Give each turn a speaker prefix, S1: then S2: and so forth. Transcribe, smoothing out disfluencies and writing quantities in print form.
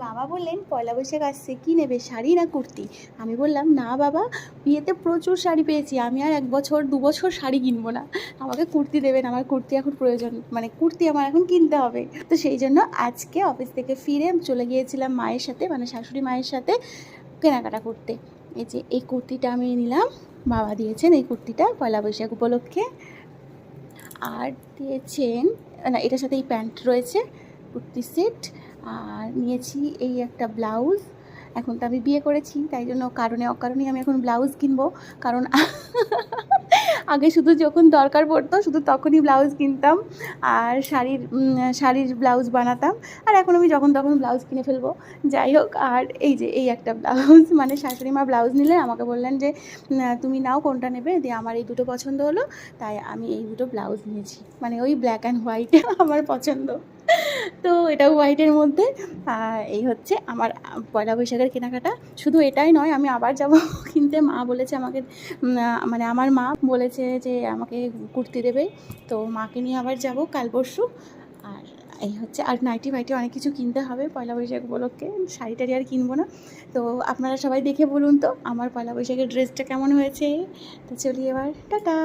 S1: বাবা বললেন পয়লা বৈশাখ আসছে, কী নেবে, শাড়ি না কুর্তি? আমি বললাম না বাবা, বিয়েতে প্রচুর শাড়ি পেয়েছি, আমি আর 1 বছর 2 বছর শাড়ি কিনবো না, আমাকে কুর্তি দেবেন, আমার কুর্তি এখন প্রয়োজন, মানে কুর্তি আমার এখন কিনতে হবে। তো সেই জন্য আজকে অফিস থেকে ফিরে চলে গিয়েছিলাম মায়ের সাথে, মানে শাশুড়ি মায়ের সাথে কেনাকাটা করতে। এই যে এই কুর্তিটা আমি নিলাম, বাবা দিয়েছেন এই কুর্তিটা পয়লা বৈশাখ উপলক্ষে। আর দিয়েছেন না, এটার সাথে এই প্যান্ট রয়েছে, কুর্তি সেট। আর নিয়েছি এই একটা ব্লাউজ। এখন তো আমি বিয়ে করেছি, তাই জন্য কারণে অকারণেই আমি এখন ব্লাউজ কিনবো, কারণ আগে শুধু যখন দরকার পড়তো শুধু তখনই ব্লাউজ কিনতাম আর শাড়ির ব্লাউজ বানাতাম। আর এখন আমি যখন তখন ব্লাউজ কিনে ফেলবো, যাই হোক। আর এই যে এই একটা ব্লাউজ, মানে শাশুড়ি মা ব্লাউজ নিলে আমাকে বললেন যে তুমি নাও কোনটা নেবে, দিয়ে আমার এই দুটো পছন্দ হলো, তাই আমি এই দুটো ব্লাউজ নিয়েছি। মানে ওই ব্ল্যাক অ্যান্ড হোয়াইট আমার পছন্দ, তো এটাও হোয়াইটের মধ্যে। এই হচ্ছে আমার পয়লা বৈশাখের কেনাকাটা। শুধু এটাই নয়, আমি আবার যাব কিনতে। মা বলেছে আমাকে, মানে আমার মা বলেছে যে আমাকে কুর্তি দেবে, তো মাকে নিয়ে আবার যাব কাল পরশু। আর এই হচ্ছে, আর নাইটি ফাইটি অনেক কিছু কিনতে হবে পয়লা বৈশাখ উপলক্ষে, শাড়ি টাড়ি আর কিনবো না। তো আপনারা সবাই দেখে বলুন তো আমার পয়লা বৈশাখের ড্রেসটা কেমন হয়েছে। তো চলি এবার, টাটা।